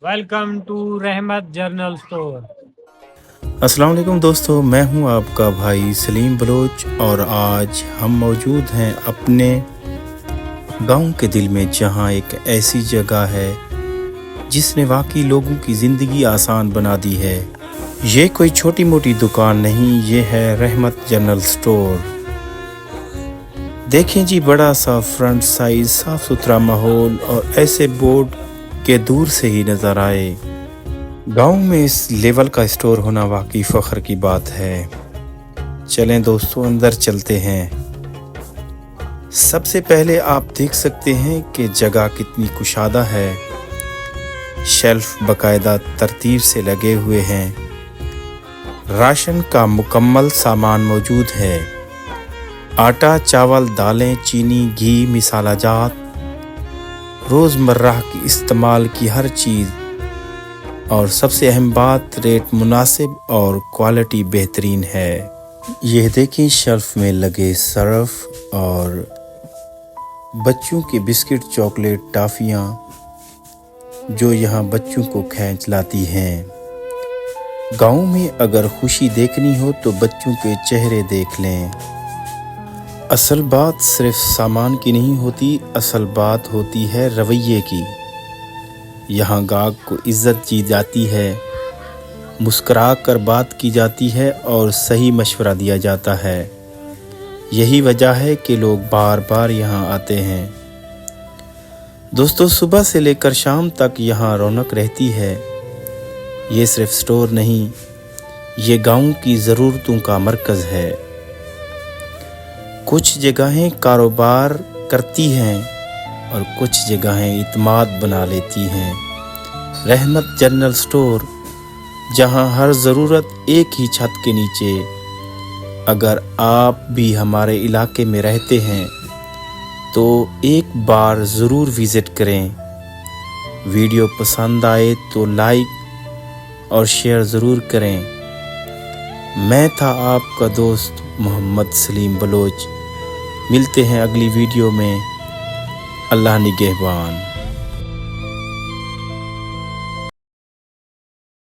Welcome to रहमत general store. अस्सलाम वालेकुम दोस्तों, मैं हूं आपका भाई सलीम बलोच और आज हम मौजूद हैं अपने गांव के दिल में, जहां एक ऐसी जगह है जिसने वाकई लोगों की ज़िंदगी आसान बना दी है। ये कोई छोटी मोटी दुकान नहीं, ये है रहमत जनरल स्टोर। देखें जी, बड़ा सा फ्रंट साइज, साफ सुथरा माहौल और ऐसे बोर्ड के दूर से ही नज़र आए। गांव में इस लेवल का स्टोर होना वाकई फ़ख्र की बात है। चलें दोस्तों, अंदर चलते हैं। सबसे पहले आप देख सकते हैं कि जगह कितनी कुशादा है। शेल्फ बाकायदा तरतीब से लगे हुए हैं। राशन का मुकम्मल सामान मौजूद है। आटा, चावल, दालें, चीनी, घी, मसाला जात, रोज़मर्रा की इस्तेमाल की हर चीज़, और सबसे अहम बात, रेट मुनासिब और क्वालिटी बेहतरीन है। यह देखें, शेल्फ में लगे सर्फ और बच्चों के बिस्किट, चॉकलेट, टॉफ़ियाँ जो यहाँ बच्चों को खींच लाती हैं। गाँव में अगर खुशी देखनी हो तो बच्चों के चेहरे देख लें। असल बात सिर्फ सामान की नहीं होती, असल बात होती है रवैये की। यहाँ गाहक को इज़्ज़त दी जाती है, मुस्करा कर बात की जाती है और सही मशवरा दिया जाता है। यही वजह है कि लोग बार बार यहाँ आते हैं। दोस्तों, सुबह से लेकर शाम तक यहाँ रौनक रहती है। ये सिर्फ स्टोर नहीं, ये गांव की ज़रूरतों का मरकज़ है। कुछ जगहें कारोबार करती हैं और कुछ जगहें इत्माद बना लेती हैं। रहमत जनरल स्टोर, जहां हर ज़रूरत एक ही छत के नीचे। अगर आप भी हमारे इलाके में रहते हैं तो एक बार ज़रूर विज़िट करें। वीडियो पसंद आए तो लाइक और शेयर ज़रूर करें। मैं था आपका दोस्त मोहम्मद सलीम बलोच। मिलते हैं अगली वीडियो में। अल्लाह निगहबान।